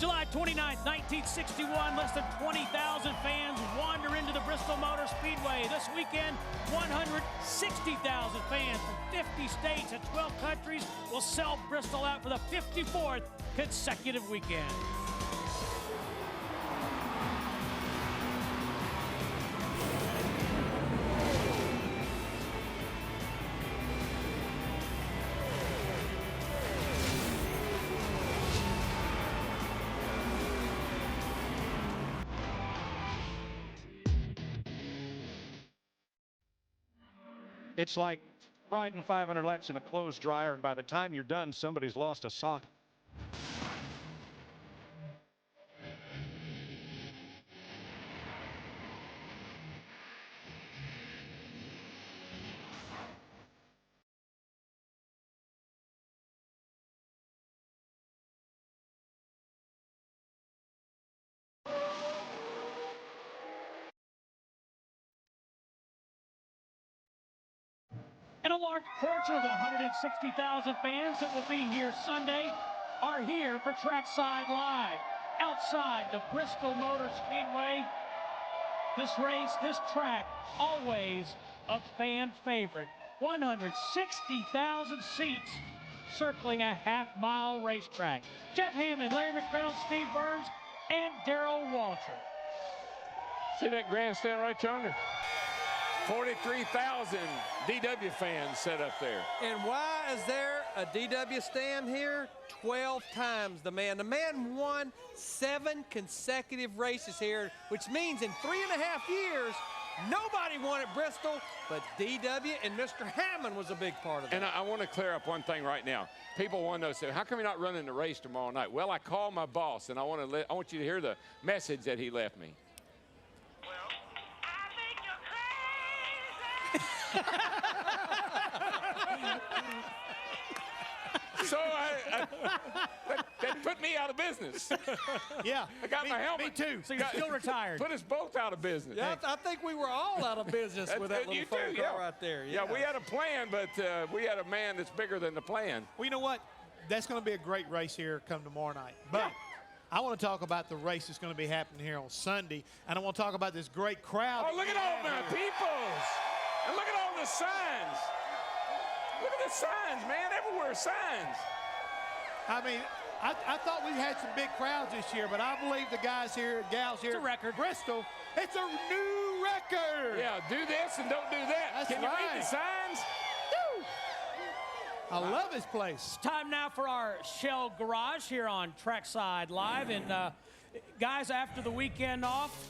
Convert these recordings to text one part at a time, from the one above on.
July 29th, 1961, less than 20,000 fans wander into the Bristol Motor Speedway. This weekend, 160,000 fans from 50 states and 12 countries will sell Bristol out for the 54th consecutive weekend. It's like riding 500 laps in a clothes dryer, and by the time you're done, somebody's lost a sock. And a large portion of the 160,000 fans that will be here Sunday are here for Trackside Live. Outside the Bristol Motor Speedway, this race, this track, always a fan favorite. 160,000 seats circling a half-mile racetrack. Jeff Hammond, Larry McReynolds, Steve Burns, and Darrell Waltrip. See that grandstand right yonder? 43,000 DW fans set up there. And why is there a DW stand here? 12 times the man. The man won 7 consecutive races here, which means in 3.5 years, nobody won at Bristol, but DW, and Mr. Hammond was a big part of it. And I want to clear up one thing right now. People want to know, say, how come you're not running the race tomorrow night? Well, I called my boss, and I want you to hear the message that he left me. So that put me out of business. Yeah, I got my helmet. Me too. So you're still retired. Put us both out of business. Yeah, I think we were all out of business with that little phone call right there. Yeah, we had a plan, but we had a man that's bigger than the plan. Well, you know what? That's going to be a great race here come tomorrow night. But I want to talk about the race that's going to be happening here on Sunday, and I want to talk about this great crowd. Oh, look at all my peoples. And look at all the signs. Look at the signs, man. Everywhere signs. I mean, I thought we had some big crowds this year, but I believe the guys here, gals here, It's a record. Bristol, it's a new record. Yeah, do this and don't do that. That's Can you read right. the signs? I love this place. Time now for our Shell Garage here on Trackside Live. And guys, after the weekend off,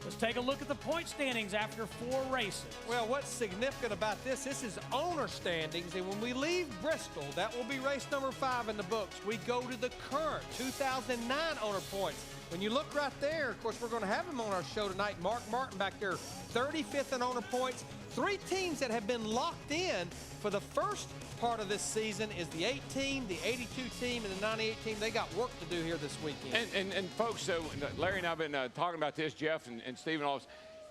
let's take a look at the point standings after 4 races. Well, what's significant about this is owner standings, and when we leave Bristol, that will be race number 5 in the books. We go to the current 2009 owner points. When you look right there, of course, we're going to have him on our show tonight. Mark Martin back there, 35th in owner points. 3 teams that have been locked in for the first part of this season is the 8 team, the 82 team, and the 98 team. They got work to do here this weekend. And folks, so Larry and I have been talking about this, Jeff and Steve and all this.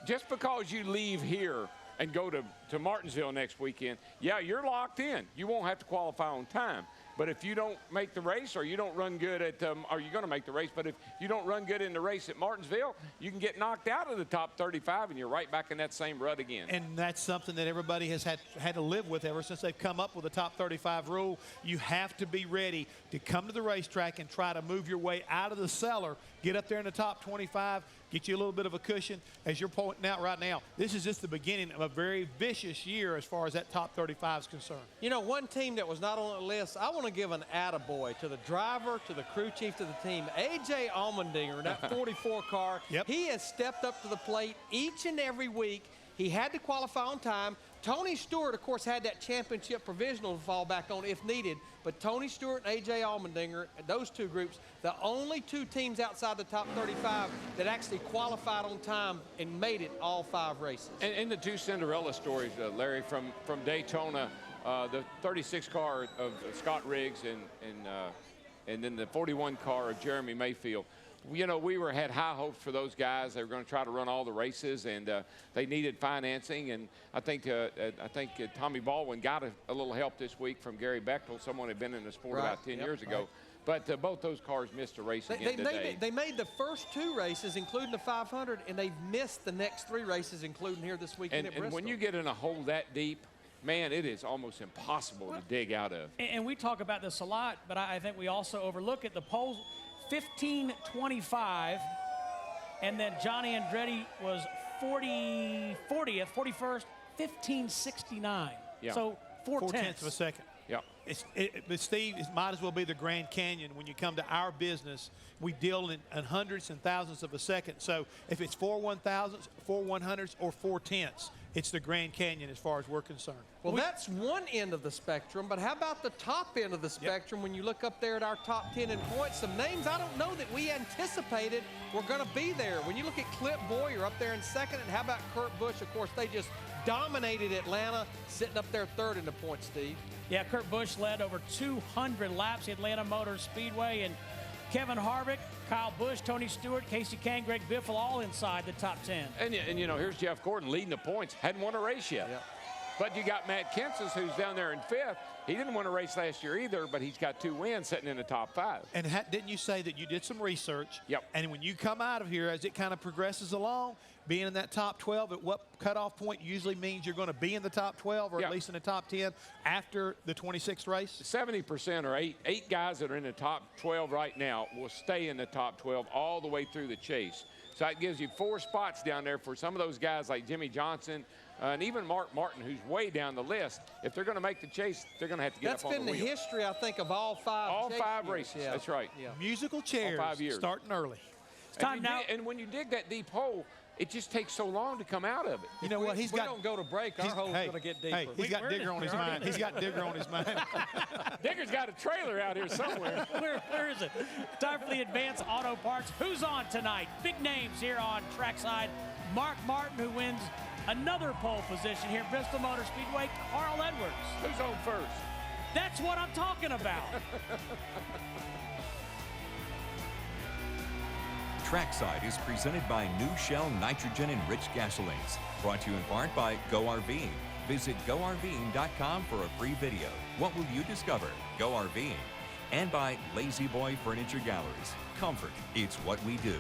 Just because you leave here and go to Martinsville next weekend, yeah, you're locked in. You won't have to qualify on time. But if you don't make the race, or you don't run good at, or you're going to make the race, but if you don't run good in the race at Martinsville, you can get knocked out of the top 35, and you're right back in that same rut again. And that's something that everybody has had to live with ever since they've come up with the top 35 rule. You have to be ready to come to the racetrack and try to move your way out of the cellar, get up there in the top 25, get you a little bit of a cushion. As you're pointing out right now, this is just the beginning of a very vicious year as far as that top 35 is concerned. You know, one team that was not on the list, I want to give an attaboy to the driver, to the crew chief, to the team. A.J. Allmendinger, that 44 car, he has stepped up to the plate each and every week. He had to qualify on time. Tony Stewart, of course, had that championship provisional to fall back on if needed. But Tony Stewart and A.J. Allmendinger, those 2 groups, the only 2 teams outside the top 35 that actually qualified on time and made it all 5 races. And the 2 Cinderella stories, Larry, from Daytona, the 36 car of Scott Riggs and then the 41 car of Jeremy Mayfield. You know, we had high hopes for those guys. They were going to try to run all the races, and they needed financing. And I think Tommy Baldwin got a little help this week from Gary Bechtel, someone who had been in the sport about 10 years ago. But both those cars missed a race again today. They made the first 2 races, including the 500, and they've missed the next 3 races, including here this weekend at Bristol. And when you get in a hole that deep, man, it is almost impossible to dig out of. And we talk about this a lot, but I think we also overlook it. The pole, 15:25, and then Johnny Andretti was 41st, 15:69. Yeah. So 4/10 of a second. Yeah. But Steve, it might as well be the Grand Canyon. When you come to our business, we deal in hundreds and thousands of a second. So if it's 4 1,000s, 4 100s, or 4/10, it's the Grand Canyon as far as we're concerned. Well, that's one end of the spectrum, but how about the top end of the spectrum? When you look up there at our top 10 in points, some names I don't know that we anticipated were going to be there. When you look at Clint Boyer up there in second, and how about Kurt Busch? Of course, they just dominated Atlanta, sitting up there third in the points, Steve. Yeah, Kurt Busch led over 200 laps at Atlanta Motor Speedway, and Kevin Harvick, Kyle Busch, Tony Stewart, Casey Kane, Greg Biffle, all inside the top 10. And you know, here's Jeff Gordon leading the points. Hadn't won a race yet. Yep. But you got Matt Kenseth, who's down there in 5th. He didn't win a race last year either, but he's got 2 wins sitting in the top 5. And didn't you say that you did some research? Yep. And when you come out of here, as it kind of progresses along, being in that top 12 at what cutoff point usually means you're going to be in the top 12 or at least in the top 10 after the 26th race? 70% or eight guys that are in the top 12 right now will stay in the top 12 all the way through the chase. So that gives you 4 spots down there for some of those guys like Jimmy Johnson and even Mark Martin, who's way down the list. If they're going to make the chase, they're going to have to get up on the wheel. That's been the history, I think, of all 5 All 5 years. races. Yeah. That's right. Yeah. Musical chairs 5 years. starting early. It's time now. And when you dig that deep hole, it just takes so long to come out of it. You know what? If we don't go to break, our hole's going to get deeper. Hey, he's got Digger on his mind. He's got Digger on his mind. Digger's got a trailer out here somewhere. Where is it? Time for the Advanced Auto Parts. Who's on tonight? Big names here on Trackside. Mark Martin, who wins another pole position here at Bristol Motor Speedway. Carl Edwards. Who's on first? That's what I'm talking about. Trackside is presented by New Shell Nitrogen-Enriched Gasolines. Brought to you in part by Go RVing. Visit GoRVing.com for a free video. What will you discover? Go RVing. And by Lazy Boy Furniture Galleries. Comfort, it's what we do.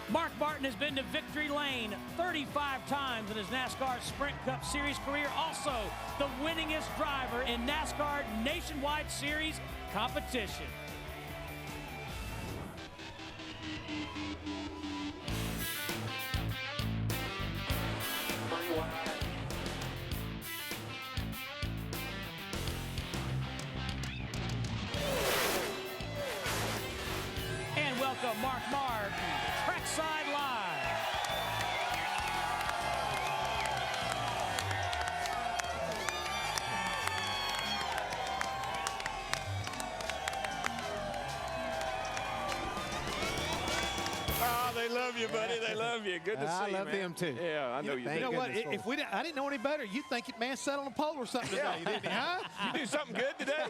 Mark Martin has been to victory lane 35 times in his NASCAR Sprint Cup Series career. Also, the winningest driver in NASCAR Nationwide Series competition. And welcome Mark Martin, Trackside Live. Oh, they love you, buddy. They love you. Good to see you, I love man. them too. Yeah, I know you do. You know what? If I didn't know any better, you'd think it man sat on a pole or something today, didn't he? Huh? You do something good today?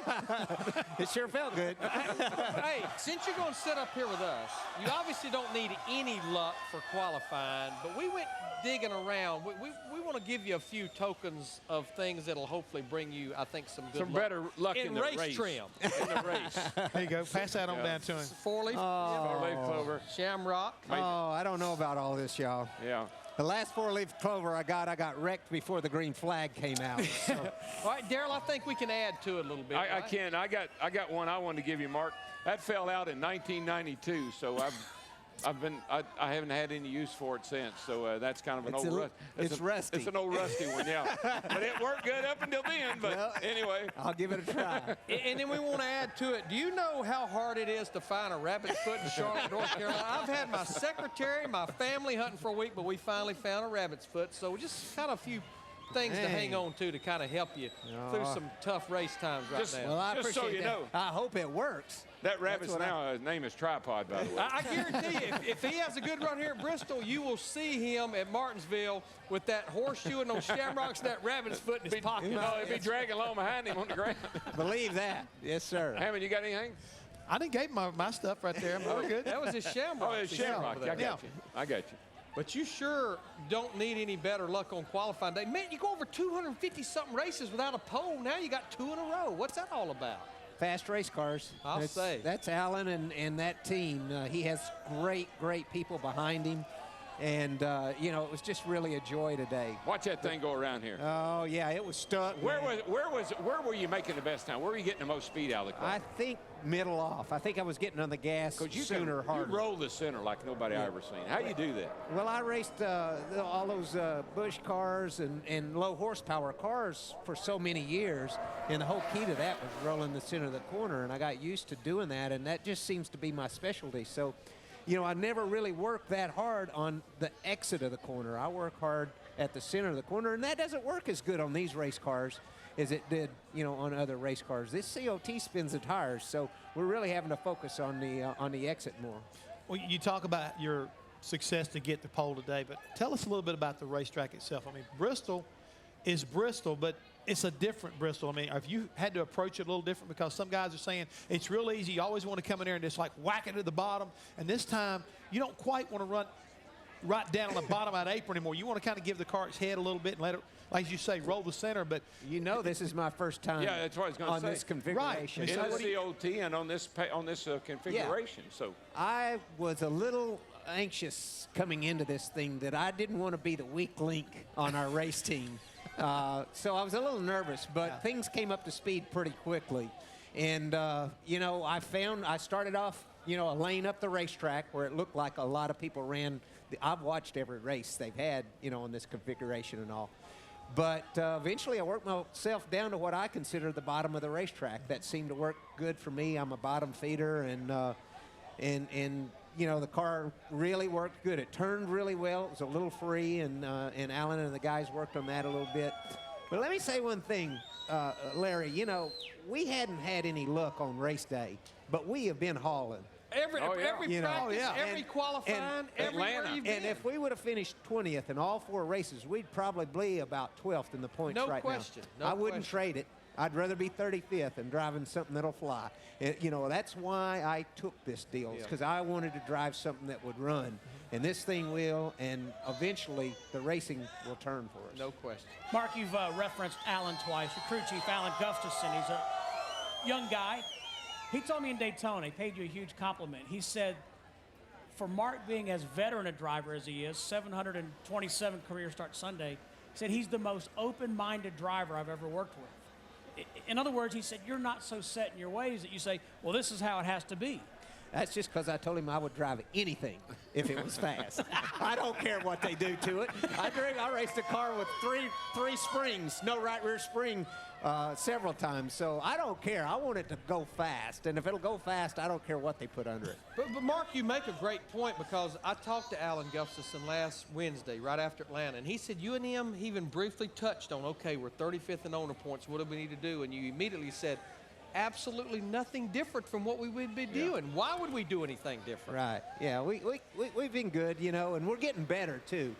It sure felt good. Hey, since you're going to sit up here with us, you obviously don't need any luck for qualifying, but we went digging around. We want to give you a few tokens of things that'll hopefully bring you, I think, some good Some luck. better luck in the race. trim. In the race. There you go. Pass that on down to him. 4-leaf, Four-leaf clover. shamrock. Oh, I don't know about all this, y'all. Yeah. The last 4-leaf clover I got wrecked before the green flag came out. So. All right, Darrell, I think we can add to it a little bit. I right? can. I got one I wanted to give you, Mark. That fell out in 1992, so I haven't had any use for it since. So that's kind of an old It's rusty. It's an old rusty one, yeah. But it worked good up until then. But Well, anyway, I'll give it a try. And then we want to add to it. Do you know how hard it is to find a rabbit's foot in Charlotte, North Carolina? I've had my secretary, my family hunting for a week, but we finally found a rabbit's foot. So just kind of a few things to hang on to kind of help you through some tough race times right now. Well, I Just so appreciate you that. know. I hope it works. that rabbit's his name is Tripod, by the way. I guarantee you, if he has a good run here at Bristol, you will see him at Martinsville with that horseshoe and those shamrocks and that rabbit's foot in his pocket. No, he'd be dragging along behind him on the ground. Believe that. Yes, sir. Hammond, you got anything? I didn't gave my stuff right there. We're good. That was his shamrock. Oh, it's he had Shamrock. over there. I got you. But you sure don't need any better luck on qualifying day. Man, you go over 250-something races without a pole. Now you got 2 in a row. What's that all about? Fast race cars. I'll say. That's Alan and that team. He has great people behind him. And, you know, it was just really a joy today. Watch that thing go around here. Oh, yeah, it was stuck. Where were you making the best time? Where were you getting the most speed out of the car? I think middle off. I think I was getting on the gas sooner, harder. You roll the center like nobody I ever seen. How you do that? Well, I raced all those Busch cars and low horsepower cars for so many years, and the whole key to that was rolling the center of the corner, and I got used to doing that, and that just seems to be my specialty. So, you know, I never really worked that hard on the exit of the corner. I work hard at the center of the corner, and that doesn't work as good on these race cars as it did, you know, on other race cars. This COT spins the tires, so we're really having to focus on the exit more. Well, you talk about your success to get the pole today, but tell us a little bit about the racetrack itself. I mean, Bristol is Bristol, but it's a different Bristol. I mean, have you had to approach it a little different? Because some guys are saying it's real easy. You always want to come in there and just like whack it to the bottom. And this time, you don't quite want to run right down on the bottom of that apron anymore. You want to kind of give the car its head a little bit and let it, like you say, roll the center. But you know, this is my first time. Yeah, that's what I was going to say. On this configuration. Right. So In the COT and on this configuration. Yeah. So I was a little anxious coming into this thing that I didn't want to be the weak link on our race team. So I was a little nervous, but things came up to speed pretty quickly. And, you know, I started off, you know, a lane up the racetrack where it looked like a lot of people ran. I've watched every race they've had, you know, on this configuration and all. But eventually I worked myself down to what I consider the bottom of the racetrack. That seemed to work good for me. I'm a bottom feeder, and you know, the car really worked good. It turned really well. It was a little free, and Alan and the guys worked on that a little bit. But let me say one thing, Larry. You know, we hadn't had any luck on race day, but we have been hauling. Every practice, every qualifying, everywhere you've been. And if we would have finished 20th in all 4 races, we'd probably be about 12th in the points right now. I wouldn't trade it. I'd rather be 35th and driving something that'll fly. You know, that's why I took this deal. It's because I wanted to drive something that would run. And this thing will, and eventually the racing will turn for us. No question. Mark, you've referenced Alan twice. Your crew chief, Alan Gustafson, he's a young guy. He told me in Daytona, he paid you a huge compliment. He said, for Mark being as veteran a driver as he is, 727 career start Sunday, he said he's the most open-minded driver I've ever worked with. In other words, he said, you're not so set in your ways that you say, well, this is how it has to be. That's just because I told him I would drive anything if it was fast. I don't care what they do to it. I raced a car with three springs, no right rear spring, several times. So I don't care. I want it to go fast. And if it'll go fast, I don't care what they put under it. But Mark, you make a great point, because I talked to Alan Gustafson last Wednesday, right after Atlanta, and he said you and him, he even briefly touched on, okay, we're 35th in owner points. What do we need to do? And you immediately said, absolutely nothing different from what we would be doing. Why would we do anything different? Right. Yeah, we've been good, you know, and we're getting better, too.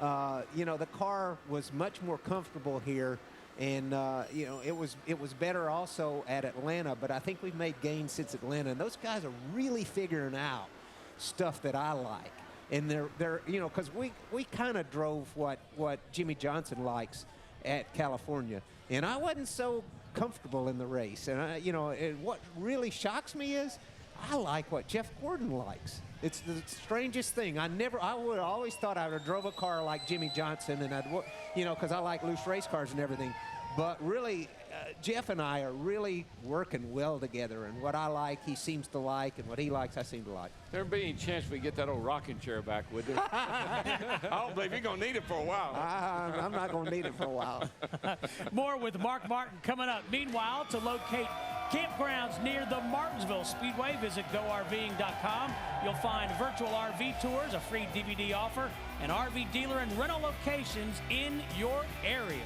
You know, the car was much more comfortable here, and, you know, it was better also at Atlanta, but I think we've made gains since Atlanta, and those guys are really figuring out stuff that I like. And they're you know, because we kind of drove what Jimmy Johnson likes at California, and I wasn't so comfortable in the race. And you know, what really shocks me is I like what Jeff Gordon likes. It's the strangest thing. I would have always thought I would have drove a car like Jimmy Johnson, and you know, because I like loose race cars and everything. But really, Jeff and I are really working well together, and what I like, he seems to like, and what he likes, I seem to like. There be any chance we get that old rocking chair back, would there? I don't believe you're going to need it for a while. I'm not going to need it for a while. More with Mark Martin coming up. Meanwhile, to locate campgrounds near the Martinsville Speedway, visit GoRVing.com. You'll find virtual RV tours, a free DVD offer, an RV dealer and rental locations in your area.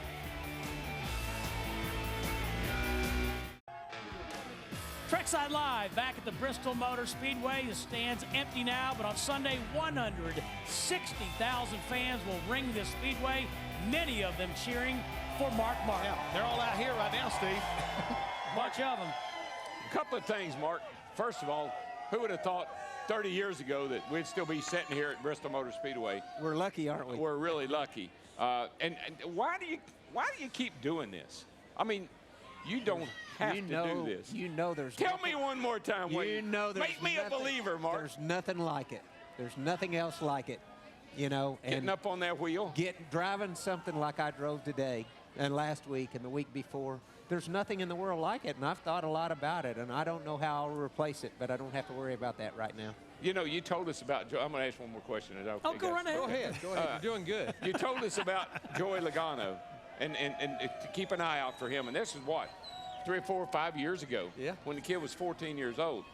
Trackside Live back at the Bristol Motor Speedway. The stand's empty now, but on Sunday, 160,000 fans will ring this speedway, many of them cheering for Mark Martin. Yeah, they're all out here right now, Steve. Bunch of them. A couple of things, Mark. First of all, Who would have thought 30 years ago that we'd still be sitting here at Bristol Motor Speedway? We're lucky, aren't we? We're really lucky. And why do you keep doing this? I mean, you don't have to do this. You know there's Tell me one more time. You know there's Make me a believer, Mark. There's nothing like it. There's nothing else like it, you know. And getting up on that wheel. Driving something like I drove today and last week and the week before. There's nothing in the world like it, and I've thought a lot about it, and I don't know how I'll replace it, but I don't have to worry about that right now. You know, you told us about I'm going to ask one more question. Is that okay, Go guys? right ahead. Go ahead. You're doing good. You told us about Joey Logano and to keep an eye out for him, and this is what, 3 or 4 or 5 years ago, when the kid was 14 years old.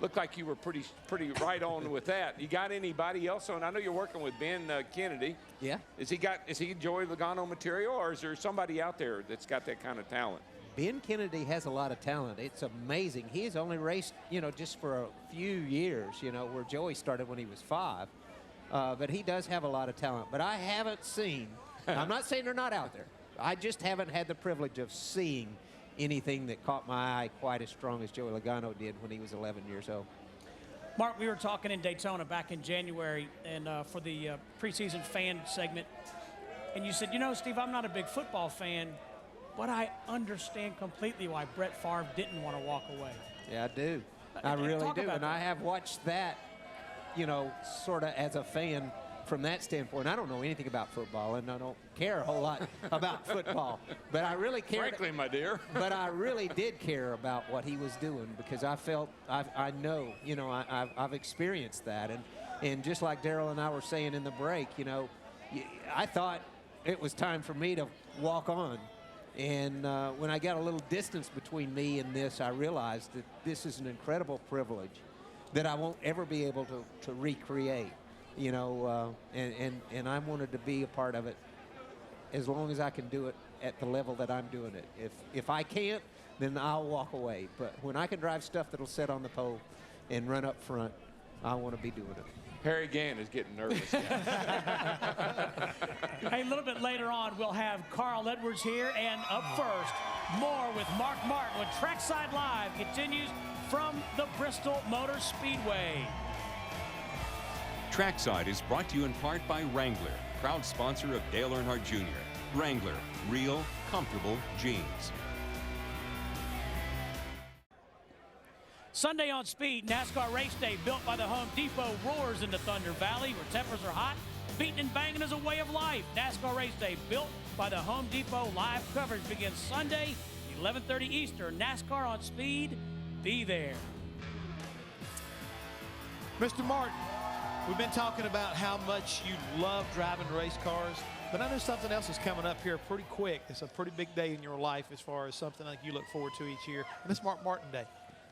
Looked like you were pretty right on with that. You got anybody else on? I know you're working with Ben Kennedy. Yeah. Is he Joey Logano material, or is there somebody out there that's got that kind of talent? Ben Kennedy has a lot of talent. It's amazing. He's only raced, you know, just for a few years, you know, where Joey started when he was 5. But he does have a lot of talent. But I haven't seen, I'm not saying they're not out there. I just haven't had the privilege of seeing anything that caught my eye quite as strong as Joey Logano did when he was 11 years old. Mark, we were talking in Daytona back in January and for the preseason fan segment, and you said, you know, Steve, I'm not a big football fan, but I understand completely why Brett Favre didn't want to walk away. Yeah, I do. I really do. And I have watched that, you know, sort of as a fan from that standpoint. I don't know anything about football, and I don't care a whole lot about football. But I really cared. Frankly, my dear. But I really did care about what he was doing because I felt, I know, you know, I've experienced that. And just like Darrell and I were saying in the break, you know, I thought it was time for me to walk on. And when I got a little distance between me and this, I realized that this is an incredible privilege that I won't ever be able to recreate, you know, and I wanted to be a part of it as long as I can do it at the level that I'm doing it. If I can't, then I'll walk away. But when I can drive stuff that'll sit on the pole and run up front, I want to be doing it. Harry Gann is getting nervous now. Hey, a little bit later on, we'll have Carl Edwards here. And up first, more with Mark Martin when Trackside Live continues from the Bristol Motor Speedway. Trackside is brought to you in part by Wrangler, proud sponsor of Dale Earnhardt Jr. Wrangler, real, comfortable jeans. Sunday on Speed, NASCAR race day built by the Home Depot roars into Thunder Valley where tempers are hot. Beating and banging is a way of life. NASCAR race day built by the Home Depot. Live coverage begins Sunday, 11:30 Eastern. NASCAR on Speed. Be there. Mr. Martin, we've been talking about how much you love driving race cars, but I know something else is coming up here pretty quick. It's a pretty big day in your life as far as something like you look forward to each year, and it's Mark Martin Day.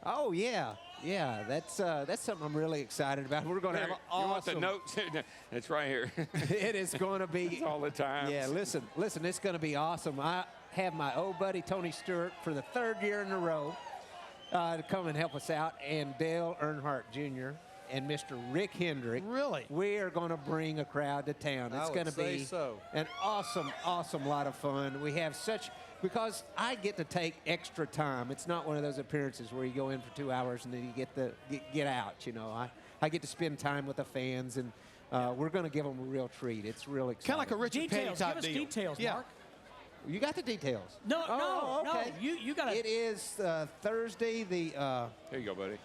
Oh, yeah. Yeah, that's something I'm really excited about. We're going to have an awesome... You want the notes? It's right here. It is going to be... It's all the time. Yeah, listen, it's going to be awesome. I have my old buddy Tony Stewart for the 3rd year in a row to come and help us out, and Dale Earnhardt Jr. and Mr. Rick Hendrick. Really? We are going to bring a crowd to town. It's going to be an awesome lot of fun. We have such... Because I get to take extra time. It's not one of those appearances where you go in for 2 hours and then you get out, you know. I get to spend time with the fans, and we're going to give them a real treat. It's real exciting. Kind of like a Richard Petty type deal. Give us details, Mark. You got the details? No. You got it. It is Thursday, the... Here you go, buddy.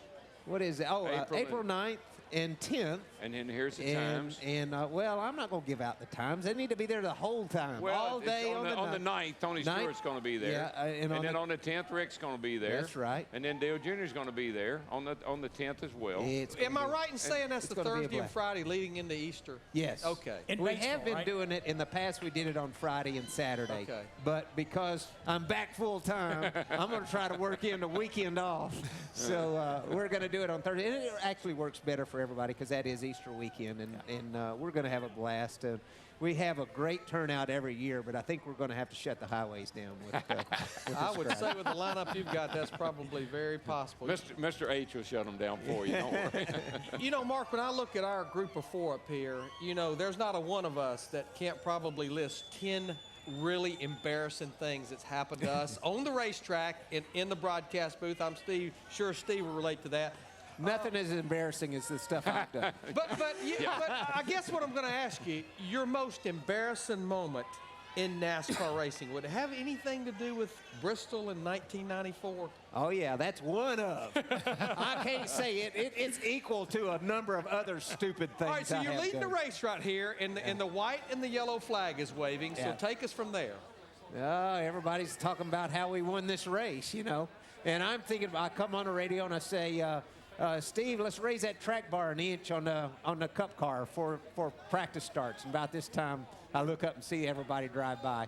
What is it? Oh, April 9th and 10th. And then here's the times. And well, I'm not going to give out the times. They need to be there the whole time, well, all day on the 9th. Tony Stewart's going to be there. Yeah, and then on the 10th, Rick's going to be there. That's right. And then Dale Jr. is going to be there on the 10th as well. Am I right in saying that's the Thursday and Friday leading into Easter? Yes. Okay. We have been doing it in the past. We did it on Friday and Saturday. Okay. But because I'm back full time, I'm going to try to work in the weekend off. So we're going to do it on Thursday. And it actually works better for everybody because that is Easter weekend, and we're going to have a blast. We have a great turnout every year, but I think we're going to have to shut the highways down with I would say with the lineup you've got, that's probably very possible. Mr. H will shut them down for you, don't worry. You know, Mark, when I look at our group of 4 up here, you know, there's not a one of us that can't probably list 10 really embarrassing things that's happened to us on the racetrack, in the broadcast booth. I'm sure Steve will relate to that. Nothing as embarrassing as the stuff I've done. But I guess what I'm going to ask you, your most embarrassing moment in NASCAR racing, would it have anything to do with Bristol in 1994? Oh, yeah, that's one of. I can't say it. It's equal to a number of other stupid things. All right, so I you're have leading the done. race right here, and the white and the yellow flag is waving, so take us from there. Everybody's talking about how we won this race, you know. And I'm thinking, I come on the radio and I say, Steve, let's raise that track bar an inch on the cup car for practice starts. And about this time, I look up and see everybody drive by.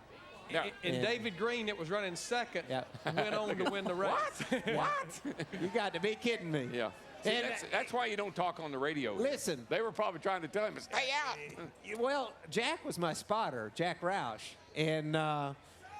Yeah. And David Green, that was running second, went on to win the race. What? You got to be kidding me. Yeah. See, And that's why you don't talk on the radio. Listen. They were probably trying to tell him to stay out. Well, Jack was my spotter, Jack Roush, and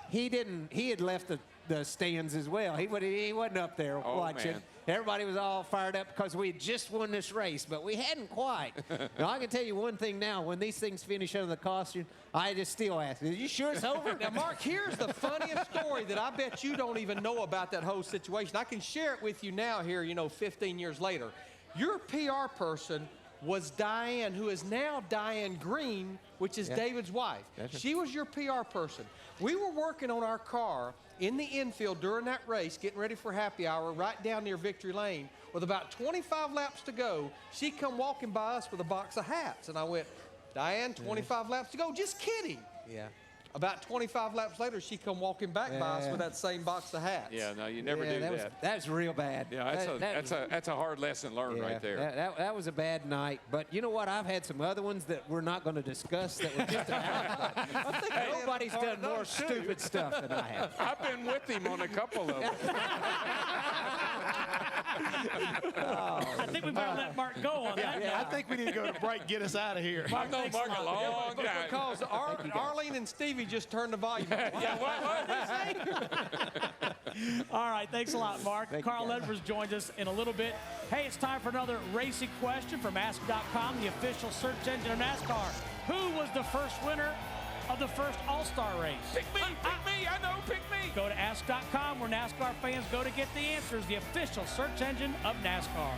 he had left the stands as well. He wasn't up there watching. Man. Everybody was all fired up because we had just won this race, but we hadn't quite. Now, I can tell you one thing now. When these things finish under the caution, I just still ask, are you sure it's over? Now, Mark, here's the funniest story that I bet you don't even know about that whole situation. I can share it with you now here, 15 years later. Your PR person was Diane, who is now Diane Green, which is David's wife. She was your PR person. We were working on our car in the infield during that race, getting ready for happy hour right down near Victory Lane. With about 25 laps to go, she come walking by us with a box of hats. And I went, Diane, 25 laps to go. Just kidding. Yeah. About 25 laps later, she come walking back by us with that same box of hats. Yeah, no, you never do that. That was real bad. Yeah, that's a hard lesson learned right there. That was a bad night. But you know what? I've had some other ones that we're not going to discuss that were just I think nobody's done more stupid stuff than I have. I've been with him on a couple of them. I think we better let Mark go on that. I think we need to go to break. Get us out of here. I've known Mark a long time. Because Arlene and Stevie just turned the volume up. All right, thanks a lot, Mark. Carl Edwards joins us in a little bit. Hey, it's time for another racing question from Ask.com, the official search engine of NASCAR. Who was the first winner of the first All-Star race? Pick me, I know, pick me. Go to Ask.com, where NASCAR fans go to get the answers, the official search engine of NASCAR.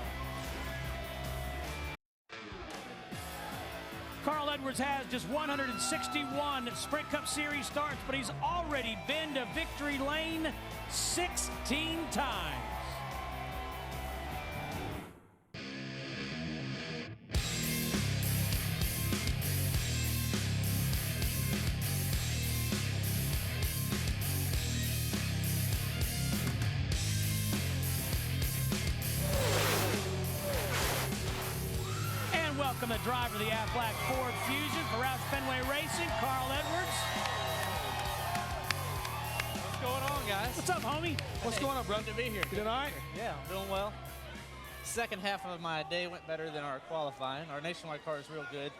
Carl Edwards has just 161 Sprint Cup Series starts, but he's already been to Victory Lane 16 times. Welcome the driver of the Aflac Ford Fusion for Roush Fenway Racing, Carl Edwards. What's going on, guys? What's up, homie? What's going on, bro? Good to be here. You doing all right? Yeah, I'm doing well. Second half of my day went better than our qualifying. Our nationwide car is real good.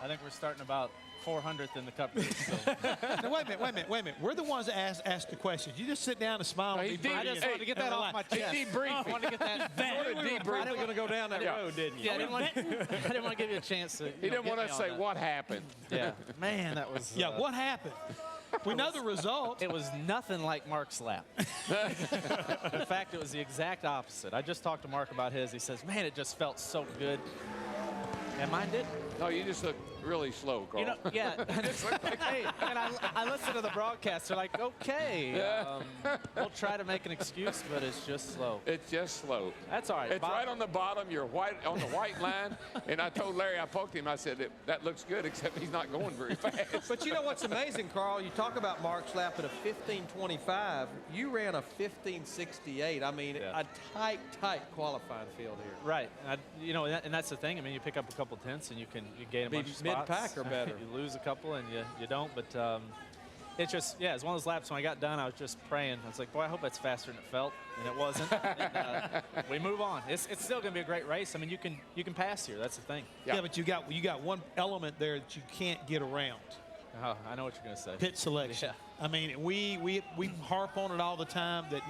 I think we're starting about 400th in the Cup race. So. Now, wait a minute. We're the ones that ask the questions. You just sit down and smile. He and did. I just wanted to get that off my chest. He debriefed. I wanted to get that. Probably going to go down that road, didn't you? Yeah, I didn't want to give you a chance to. He didn't want to say what happened. Yeah, man, that was. Yeah, what happened? We know the result. It was nothing like Mark's lap. In fact, it was the exact opposite. I just talked to Mark about his. He says, man, it just felt so good. And mine didn't. No, you just look really slow, Carl. You know, yeah. Hey, and I listened to the broadcast. They're like, okay, we'll try to make an excuse, but it's just slow. It's just slow. That's all right. It's right on the bottom. You're white on the white line. And I told Larry, I poked him. I said, that looks good, except he's not going very fast. But you know what's amazing, Carl? You talk about Mark's lap at a 15:25. You ran a 15:68. I mean, a tight qualifying field here. Right. And that's the thing. I mean, you pick up a couple tenths and you gain a bunch of spots. Mid-pack or better. You lose a couple and you don't. But it's just, it's one of those laps when I got done, I was just praying. I was like, boy, I hope it's faster than it felt. And it wasn't. And, we move on. It's still going to be a great race. I mean, you can pass here. That's the thing. Yeah, but you got one element there that you can't get around. Oh, I know what you're going to say. Pit selection. Yeah. I mean, we harp on it all the time that,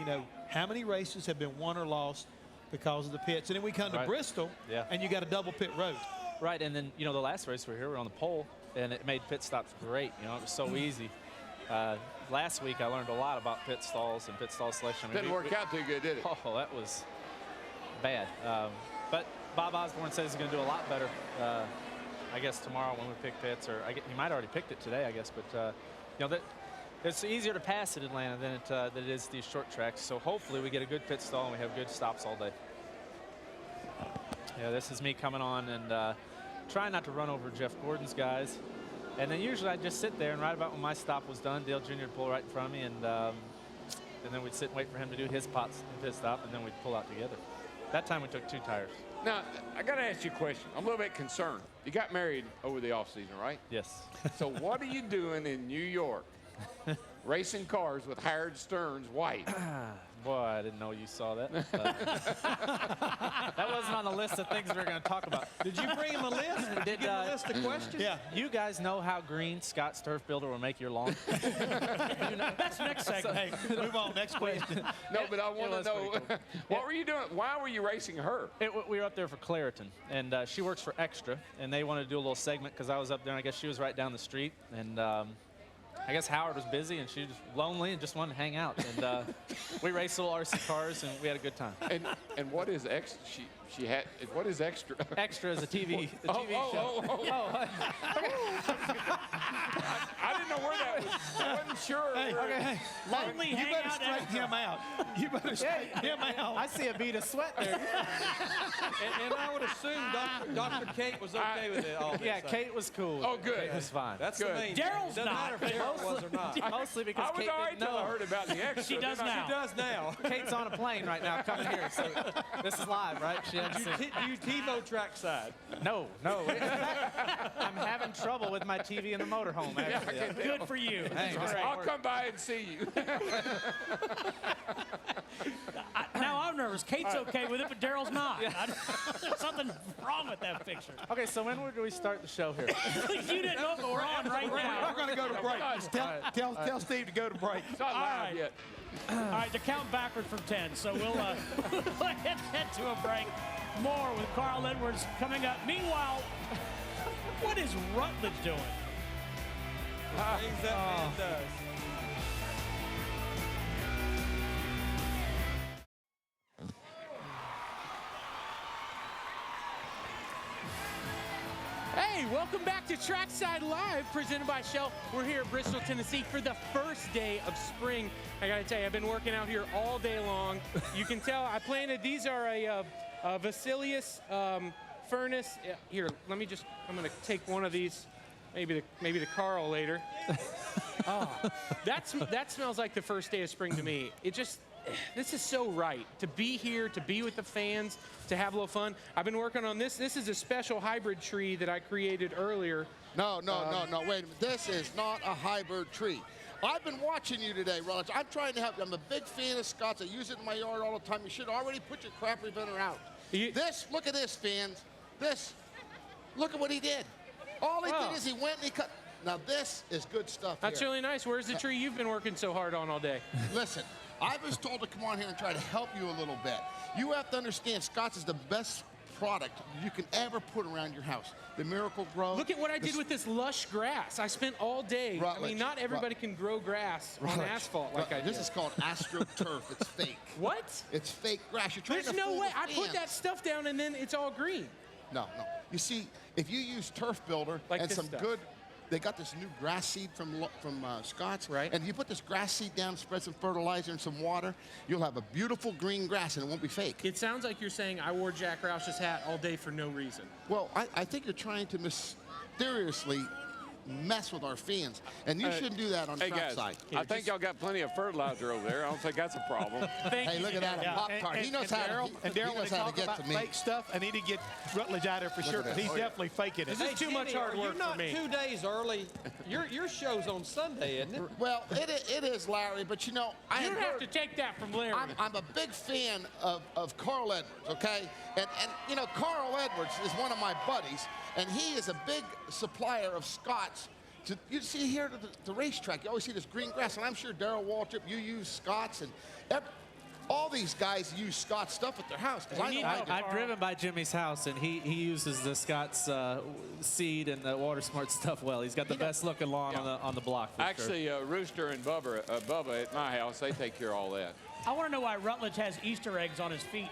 how many races have been won or lost because of the pits. And then we come to Bristol, and you got a double pit road. Right, and then, the last race we were here, we were on the pole, and it made pit stops great. It was so easy. Last week, I learned a lot about pit stalls and pit stall selection. Didn't work out too good, did it? Oh, that was bad. But Bob Osborne says he's going to do a lot better, I guess, tomorrow when we pick pits. Or he might have already picked it today, I guess. But, you know, it's easier to pass at Atlanta than it is these short tracks. So hopefully we get a good pit stall and we have good stops all day. Yeah, this is me coming on and trying not to run over Jeff Gordon's guys. And then usually I'd just sit there, and right about when my stop was done, Dale Jr. would pull right in front of me, and then we'd sit and wait for him to do his pit stop, and then we'd pull out together. That time we took 2 tires. Now, I got to ask you a question. I'm a little bit concerned. You got married over the offseason, right? Yes. So what are you doing in New York racing cars with Howard Stern's wife? Boy, I didn't know you saw that. That wasn't on the list of things we were going to talk about. Did you bring him a list? Did you give him a list of questions? Yeah. You guys know how green Scott's turf builder will make your lawn? That's next segment. Hey, move on. Next question. No, but I want to know, cool. what were you doing? Why were you racing her? We were up there for Clariton, and she works for Extra, and they wanted to do a little segment because I was up there, and I guess she was right down the street, and I guess Howard was busy, and she was lonely and just wanted to hang out. And we raced little RC cars, and we had a good time. And what is extra? She had. What is extra? Extra is a TV show. I didn't know where that was. I wasn't sure. Hey, Lonely you better hangout straighten him out. You better straighten him out. I see a bead of sweat there. And I would assume Dr. Kate was okay with it all. Yeah, Kate was cool. Oh, good. Kate was fine. That's Good. the main Daryl's thing. Doesn't not. matter if Daryl was or not. Mostly because I was Kate all right didn't till I know. heard about the extra. She does now. She does now. Kate's on a plane right now coming here, so this is live, right? She had to see. Do you TiVo Trackside? No. In fact, I'm having trouble with my TV in the motorhome, actually. Good for you. Hey, That's great. I'll come by and see you. Now I'm nervous. Kate's okay with it, but Daryl's not. There's something wrong with that picture. Okay, so when do we start the show here? You didn't know, but we're on right now. We're going to go to break. Tell Steve to go to break. It's not live right. yet. All right, to count backwards from 10. So we'll head to a break. More with Carl Edwards coming up. Meanwhile, what is Rutledge doing? Things that man does. Hey, welcome back to Trackside Live, presented by Shell. We're here in Bristol, Tennessee for the first day of spring. I gotta tell you, I've been working out here all day long. You can tell I planted, these are a Vasilius furnace. Here, I'm gonna take one of these, maybe the Carl later. Oh, that smells like the first day of spring to me. This is so right, to be here, to be with the fans, to have a little fun. I've been working on this. This is a special hybrid tree that I created earlier. No, wait a minute. This is not a hybrid tree. I've been watching you today, Rutledge. I'm trying to help you. I'm a big fan of Scott's. I use it in my yard all the time. You should already put your crap preventer out. Look at this, fans. Look at what he did. All he did is he went and he cut. Now, this is good stuff That's here. really nice. Where's the tree you've been working so hard on all day? Listen, I was told to come on here and try to help you a little bit. You have to understand Scott's is the best product you can ever put around your house. The Miracle Grow. Look at what I did with this lush grass. I spent all day. Rutledge, I mean, not everybody can grow grass on asphalt like I did. This is called AstroTurf. It's fake. What? It's fake grass. You're trying There's to no fool way. the I put fans. that stuff down and then it's all green. No. You see, if you use Turf Builder Like and this some stuff. good, they got this new grass seed from Scott's. Right. And if you put this grass seed down, spread some fertilizer and some water, you'll have a beautiful green grass and it won't be fake. It sounds like you're saying I wore Jack Roush's hat all day for no reason. Well, I think you're trying to mysteriously mess with our fans, and you shouldn't do that on Hey, guys, Trackside. I think y'all got plenty of fertilizer over there. I don't think that's a problem. Hey, look at that pop cart. He knows how to And Daryl, when they talk get about to me. fake stuff, I need to get Rutledge out there for sure, at because that. he's definitely faking it. This is too much hard work You're not for me. 2 days early. Your show's on Sunday, isn't it? Well, it is, Larry, but you know, You don't have to take that from Larry. I'm a big fan of Carl Edwards, okay? And you know, Carl Edwards is one of my buddies, and he is a big supplier of Scott's. You see here at the racetrack, you always see this green grass, and I'm sure Darrell Waltrip, you use Scott's, and all these guys use Scott's stuff at their house. I've driven by Jimmy's house, and he uses the Scott's seed and the Water Smart stuff well. He's got the best looking lawn on the block. For Actually, Rooster and Bubba at my house, they take care of all that. I want to know why Rutledge has Easter eggs on his feet.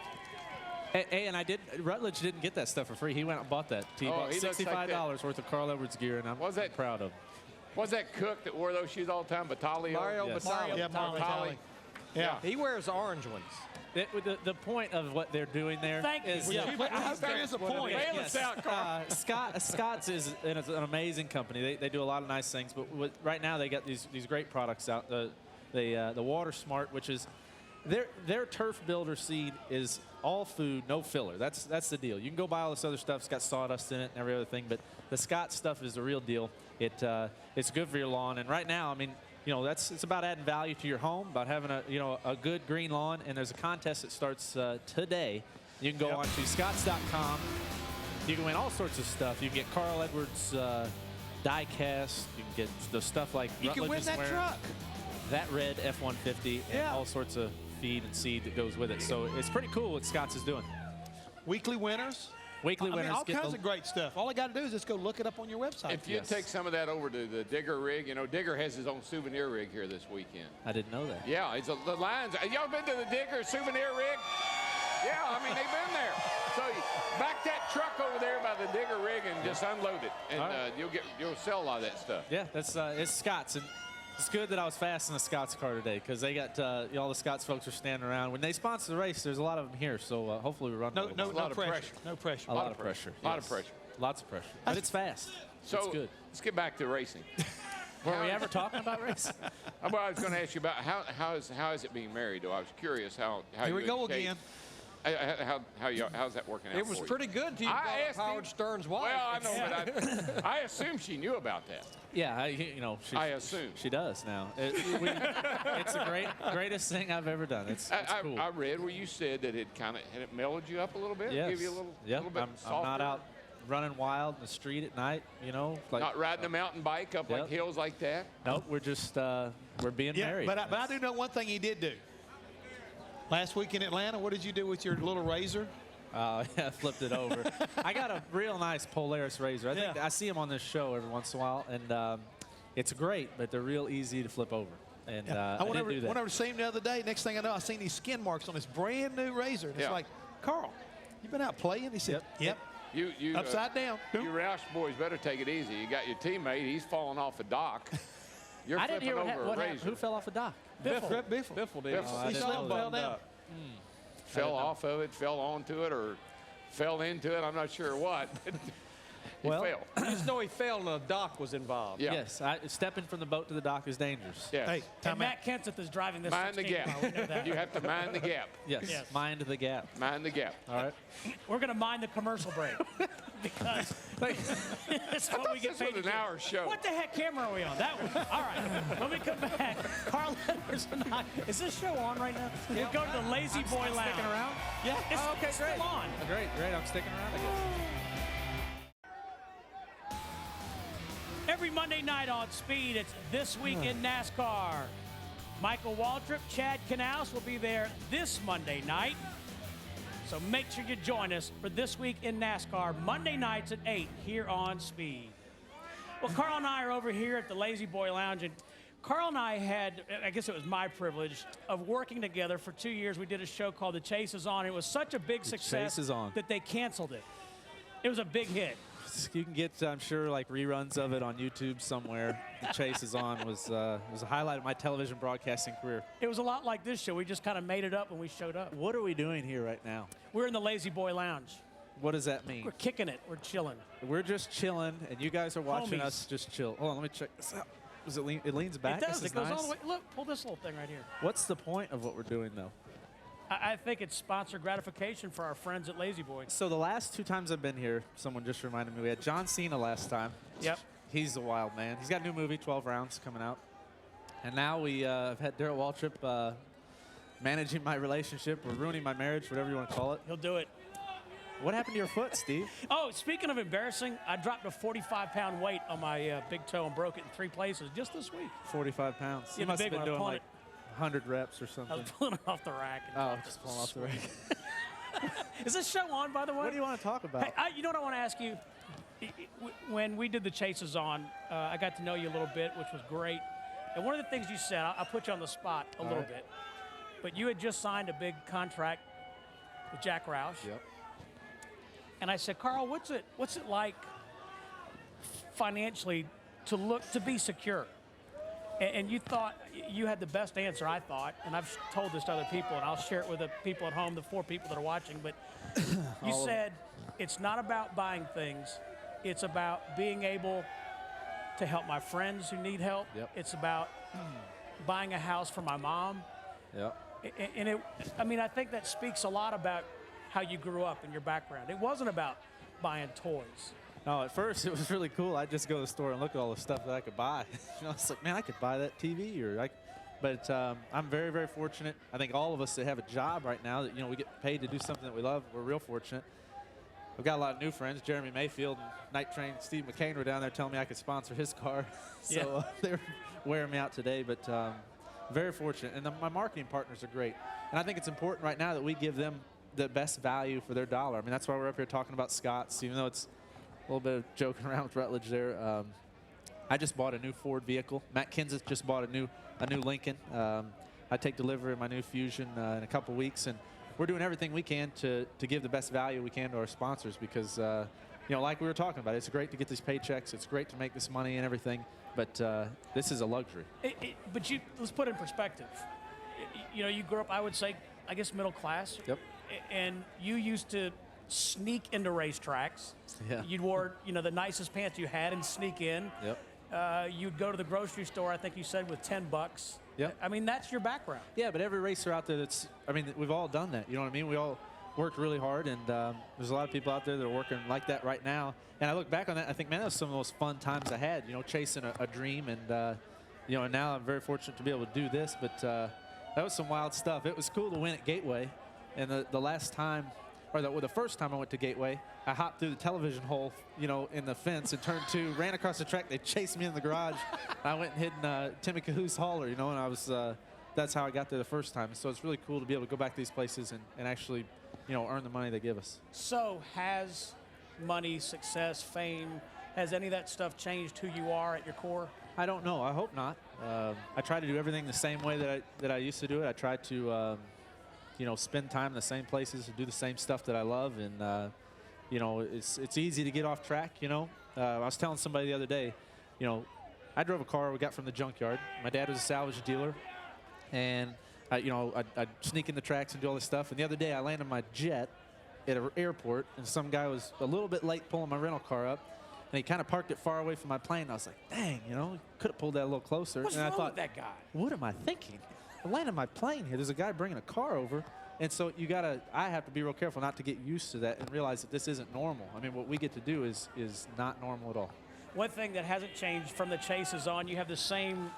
Hey, and Rutledge didn't get that stuff for free. He went and bought that. He bought $65 worth of Carl Edwards gear, and I'm proud of him. Was that Cook that wore those shoes all the time? Batali? Mario Batali. Yeah, Mario Batali. Yeah. He wears orange ones. The point of what they're doing there is there is a point. Scott's is an amazing company. They do a lot of nice things, but right now they got these great products out. The Water Smart, which is their turf builder seed, is all food, no filler. That's the deal. You can go buy all this other stuff. It's got sawdust in it and every other thing, but the Scott stuff is the real deal. It's good for your lawn, and right now, I mean, it's about adding value to your home, about having a good green lawn, and there's a contest that starts today. You can go on to scotts.com. You can win all sorts of stuff. You can get Carl Edwards die cast. You can get the stuff like you can win that truck. That red F-150 and all sorts of feed and seed that goes with it. So it's pretty cool what Scotts is doing. Weekly winners. Weekly winners. All kinds of great stuff. All I got to do is just go look it up on your website. If you take some of that over to the Digger rig, Digger has his own souvenir rig here this weekend. I didn't know that. Yeah, it's the Lions. Y'all been to the Digger souvenir rig? Yeah, I mean, they've been there. So back that truck over there by the Digger rig and just unload it, and you'll sell a lot of that stuff. Yeah, that's it's Scotts, and it's good that I was fast in a Scotts car today because they got all the Scotts folks are standing around. When they sponsor the race, there's a lot of them here, so hopefully we run. No pressure. No pressure. A lot of pressure. Lots of pressure. But it's fast. So it's good. Let's get back to racing. Were we ever talking about racing? Well, I was going to ask you about how is it being married, though? I was curious how Here we go again. How's that working out? It was pretty good till you brought up Howard Stern's wife. Well, I know, but I assume she knew about that. Yeah, I assume she does now. It's the greatest thing I've ever done. It's cool. I read where you said that it mellowed you up a little bit. Yes. Give you a little bit softer. I'm not out running wild in the street at night. Like, not riding a mountain bike up like hills like that. Nope, we're just we're being married. But I do know one thing he did do. Last week in Atlanta, what did you do with your little razor? Yeah, I flipped it over. I got a real nice Polaris razor. I see them on this show every once in a while, and it's great, but they're real easy to flip over. And I went over that. to see him the other day. Next thing I know, I seen these skin marks on this brand new razor. And it's like, Carl, you been out playing? He said, Yep. You upside down. You Roush boys better take it easy. You got your teammate. He's falling off a dock. You're I didn't hear over a razor. Who fell off a dock? Biffle did. He fell down. Fell off of it, fell onto it, or fell into it. I'm not sure what. He fell. I just know he fell and a dock was involved. Yeah. Yes, stepping from the boat to the dock is dangerous. Yes. Hey, and Matt Kenseth is driving this. Mind the gap. You have to mind the gap. Yes. Mind the gap. Mind the gap. All right. We're going to mind the commercial break because that's what we get paid to do. An hour show. What the heck camera are we on? That one. All right. When we come back, Carl Edwards and I. Is this show on right now? We'll go to the Lazy Boy Lounge. Sticking around? Yeah. Okay, it's still on. Great. I'm sticking around, I guess. Every Monday night on Speed, it's This Week in NASCAR. Michael Waltrip, Chad Knaus will be there this Monday night. So make sure you join us for This Week in NASCAR, Monday nights at 8 here on Speed. Well, Carl and I are over here at the Lazy Boy Lounge, and Carl and I had, I guess it was my privilege, of working together for 2 years. We did a show called The Chase Is On. It was such a big success that they canceled it. It was a big hit. You can get, I'm sure, like reruns of it on YouTube somewhere. The Chase Is On was a highlight of my television broadcasting career. It was a lot like this show. We just kind of made it up when we showed up. What are we doing here right now? We're in the Lazy Boy Lounge. What does that mean? We're kicking it. We're chilling. We're just chilling, and you guys are watching Homies. us just chill. Hold on, let me check this out. Does it lean? It leans back. It does. This It goes nice. all the way. Look, pull this little thing right here. What's the point of what we're doing, though? I think it's sponsor gratification for our friends at Lazy Boy. So the last 2 times I've been here, someone just reminded me, we had John Cena last time. Yep. He's a wild man. He's got a new movie, 12 Rounds, coming out. And now we have had Darrell Waltrip managing my relationship or ruining my marriage, whatever you want to call it. He'll do it. What happened to your foot, Steve? Oh, speaking of embarrassing, I dropped a 45-pound weight on my big toe and broke it in 3 places just this week. 45 pounds. Yeah, You must big have been one. doing like 100 reps or I something. was pulling it off the rack. Oh, just pulling off the rack. Is this show on, by the way? What do you want to talk about? Hey, you know what I want to ask you? When we did the Chases On, I got to know you a little bit, which was great. And one of the things you said, I'll put you on the spot a little bit, but you had just signed a big contract with Jack Roush. Yep. And I said, Carl, what's it like financially to be secure? And you thought you had the best answer, I thought, and I've told this to other people, and I'll share it with the people at home, the 4 people that are watching, but you said it's not about buying things. It's about being able to help my friends who need help. Yep. It's about buying a house for my mom. Yep. And I think that speaks a lot about how you grew up and your background. It wasn't about buying toys. No, at first it was really cool. I'd just go to the store and look at all the stuff that I could buy. I was like, man, I could buy that TV but I'm very, very fortunate. I think all of us that have a job right now that, we get paid to do something that we love, we're real fortunate. I've got a lot of new friends. Jeremy Mayfield and Night Train Steve McCain were down there telling me I could sponsor his car. So they were wearing me out today, but very fortunate. And my marketing partners are great. And I think it's important right now that we give them the best value for their dollar. I mean, that's why we're up here talking about Scott's, even though it's a little bit of joking around with Rutledge there. I just bought a new Ford vehicle. Matt Kenseth just bought a new Lincoln. I take delivery of my new Fusion in a couple weeks, and we're doing everything we can to give the best value we can to our sponsors because, like we were talking about, it's great to get these paychecks. It's great to make this money and everything, but this is a luxury. But let's put it in perspective. You grew up, I would say, I guess, middle class. Yep. And you used to sneak into racetracks. Yeah. You'd wore, the nicest pants you had and sneak in. Yep. You'd go to the grocery store, I think you said, with $10. Yep. I mean, that's your background. Yeah, but every racer out there we've all done that. You know what I mean? We all worked really hard, and there's a lot of people out there that are working like that right now. And I look back on that, I think, man, that was some of the most fun times I had, chasing a dream. And, and now I'm very fortunate to be able to do this. But that was some wild stuff. It was cool to win at Gateway. And the last time, the first time I went to Gateway, I hopped through the television hole, in the fence and turned 2, ran across the track. They chased me in the garage. I went and hid in Timmy Cahoo's hauler, and I was, that's how I got there the first time. So it's really cool to be able to go back to these places and actually, earn the money they give us. So has money, success, fame, has any of that stuff changed who you are at your core? I don't know. I hope not. I try to do everything the same way that I used to do it. I try to, spend time in the same places and do the same stuff that I love. And, it's easy to get off track, I was telling somebody the other day, I drove a car we got from the junkyard. My dad was a salvage dealer. And, I'd sneak in the tracks and do all this stuff. And the other day I landed my jet at an airport, and some guy was a little bit late pulling my rental car up. And he kind of parked it far away from my plane. I was like, dang, could have pulled that a little closer. What's and wrong I thought, with that guy? What am I thinking? I landed my plane here. There's a guy bringing a car over. And so I have to be real careful not to get used to that and realize that this isn't normal. I mean, what we get to do is not normal at all. One thing that hasn't changed from the chases on, you have the same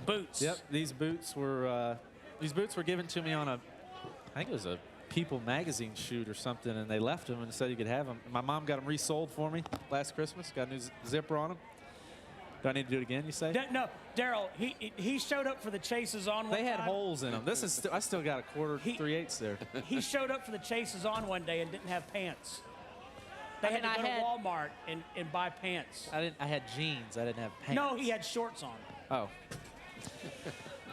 boots. Yep, these boots were given to me on I think it was a People magazine shoot or something, and they left them and said you could have them. My mom got them resold for me last Christmas. Got a new zipper on them. Do I need to do it again, you say? No, Daryl, he showed up for the chases on one They had time. holes in them. I still got a quarter, 3/8 there. He showed up for the chases on one day and didn't have pants. They had to go to Walmart and buy pants. I had jeans. I didn't have pants. No, he had shorts on. Oh.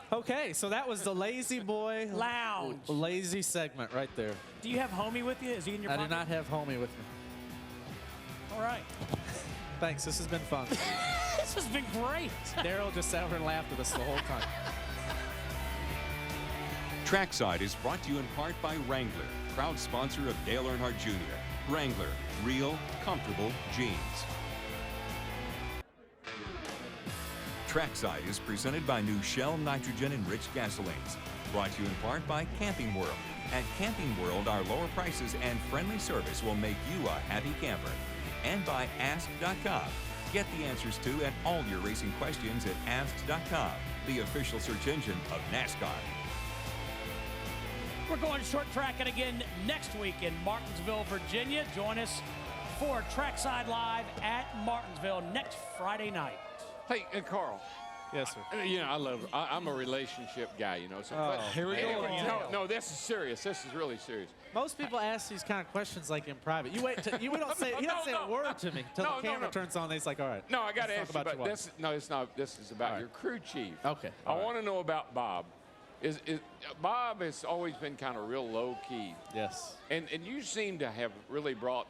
Okay, so that was the Lazy Boy Lounge. Lazy segment right there. Do you have Homie with you? Is he in your pocket? I do not have Homie with me. All right. Thanks. This has been fun. This has been great. Daryl just sat over and laughed at us the whole time. Trackside is brought to you in part by Wrangler, proud sponsor of Dale Earnhardt Jr. Wrangler, real, comfortable jeans. Trackside is presented by new Shell nitrogen-enriched gasolines. Brought to you in part by Camping World. At Camping World, our lower prices and friendly service will make you a happy camper. And by Ask.com. Get the answers to and all your racing questions at Ask.com, the official search engine of NASCAR. We're going short tracking again next week in Martinsville, Virginia. Join us for Trackside Live at Martinsville next Friday night. Hey, and Carl. Yes, sir. I'm a relationship guy, So, here we go. No, this is serious. This is really serious. Most people ask these kind of questions like in private. You wait. He don't say a word to me till the camera turns on. He's like, all right. No, I got to ask you about about this. No, it's not. This is about your crew chief. Okay. I want to know about Bob. Bob has always been kind of real low key. Yes. And you seem to have really brought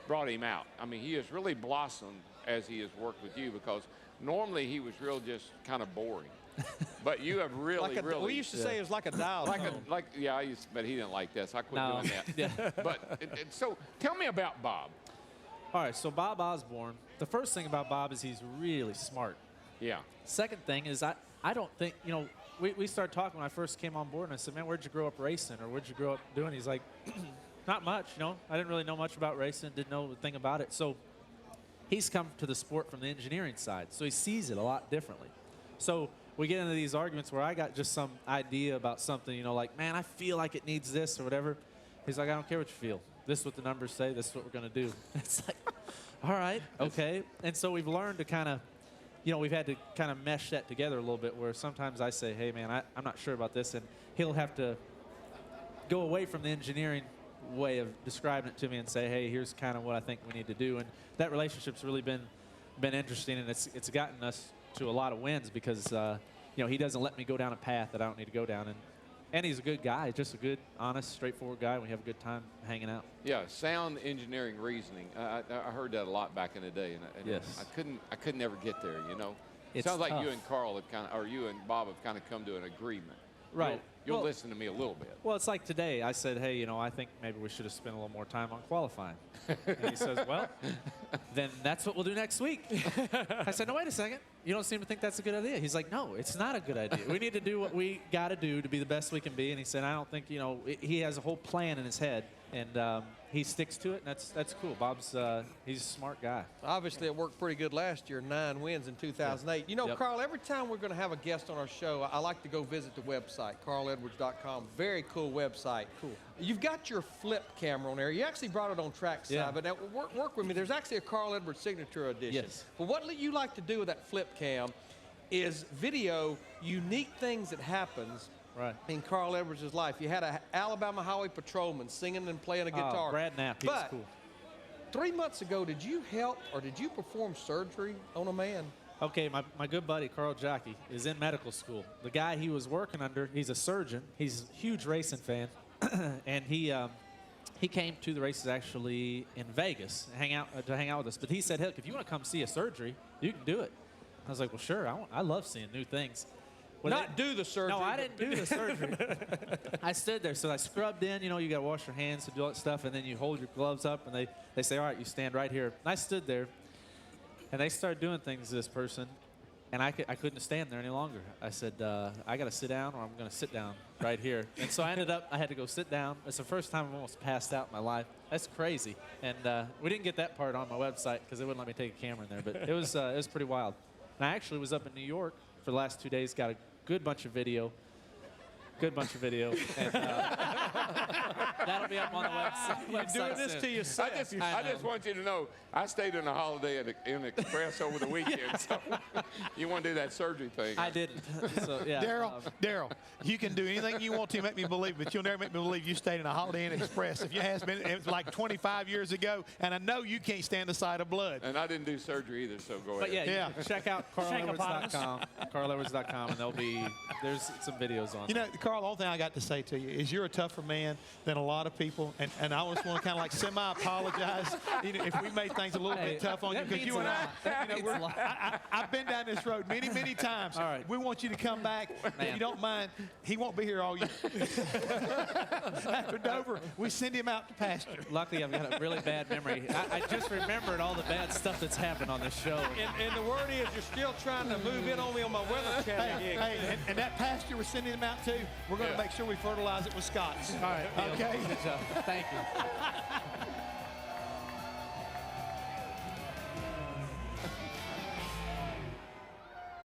brought him out. I mean, he has really blossomed as he has worked with you, because normally he was real just kind of boring. But you have really, really. We used to say it was like a dial tone. Yeah, but he didn't like that, so I quit No. doing that. Yeah. But so tell me about Bob. All right, so Bob Osborne, the first thing about Bob is he's really smart. Yeah. Second thing is I don't think, we started talking when I first came on board, and I said, man, where'd you grow up racing, or where'd you grow up doing? He's like, not much, I didn't really know much about racing, didn't know a thing about it. So he's come to the sport from the engineering side, so he sees it a lot differently. So we get into these arguments where I got just some idea about something, like, man, I feel like it needs this or whatever. He's like, I don't care what you feel. This is what the numbers say. This is what we're going to do. It's like, all right, okay. And so we've learned to kind of, we've had to kind of mesh that together a little bit, where sometimes I say, hey, man, I'm not sure about this. And he'll have to go away from the engineering way of describing it to me and say, hey, here's kind of what I think we need to do. And that relationship's really been interesting, and it's gotten us to a lot of wins, because he doesn't let me go down a path that I don't need to go down, and he's a good guy, just a good, honest, straightforward guy. We have a good time hanging out. Yeah, sound engineering reasoning. I heard that a lot back in the day, and yes. I couldn't ever get there. It It's sounds like tough. you and Carl have kind of, or you and Bob have kind of come to an agreement. Right. You'll listen to me a little bit. Well, it's like today. I said, hey, I think maybe we should have spent a little more time on qualifying. And he says, well, then that's what we'll do next week. I said, no, wait a second. You don't seem to think that's a good idea. He's like, no, it's not a good idea. We need to do what we got to do to be the best we can be. And he said, I don't think, he has a whole plan in his head, and he sticks to it, and that's cool. Bob's, he's a smart guy. Obviously, it worked pretty good last year, 9 wins in 2008. Yep. Carl, every time we're going to have a guest on our show, I like to go visit the website, carledwards.com. Very cool website. Cool. You've got your flip camera on there. You actually brought it on Trackside, Yeah. but now work with me. There's actually a Carl Edwards signature edition. Yes. But what you like to do with that flip cam is video unique things that happens Right. in Carl Edwards' life. You had an Alabama Highway Patrolman singing and playing a guitar. Brad Knapp, he's But cool. 3 months ago, did you help or did you perform surgery on a man? Okay, my good buddy, Carl Jockey, is in medical school. The guy he was working under, he's a surgeon. He's a huge racing fan. And he came to the races actually in Vegas to hang out with us. But he said, heck, if you want to come see a surgery, you can do it. I was like, well, sure. I love seeing new things. Well, do the surgery. No, I didn't do the surgery. I stood there. So I scrubbed in. You got to wash your hands and do all that stuff. And then you hold your gloves up. And they say, all right, you stand right here. And I stood there. And they started doing things to this person. And I couldn't stand there any longer. I said, I got to sit down, or I'm going to sit down right here. And so I had to go sit down. It's the first time I've almost passed out in my life. That's crazy. And we didn't get that part on my website because they wouldn't let me take a camera in there. But it was pretty wild. And I actually was up in New York for the last 2 days, got a good bunch of video. And that'll be up on the website. You're doing this soon. to yourself. I just want you to know, I stayed in a Holiday Inn Express over the weekend. So you want to do that surgery thing? I didn't. So, yeah. Daryl, you can do anything you want to make me believe, but you'll never make me believe you stayed in a Holiday Inn Express. If you has been, it was like 25 years ago, and I know you can't stand the sight of blood. And I didn't do surgery either, so go ahead. But yeah, check out Shake-a-potamus. carledwards.com, and there's some videos on there. Carl, the only thing I got to say to you is you're a tougher man than a lot of people, and I always want to kind of like semi-apologize if we made things a little bit tough on you, that because means you and a lot. I've been down this road many, many times. All right. We want you to come back. If you don't mind, he won't be here all year. After Dover, we send him out to pasture. Luckily, I've got a really bad memory. I just remembered all the bad stuff that's happened on this show. And the word is you're still trying to move in on me on my weather channel gig. And that pasture we're sending him out to, we're going to make sure we fertilize it with Scots. All right. Okay. Good job. Thank you.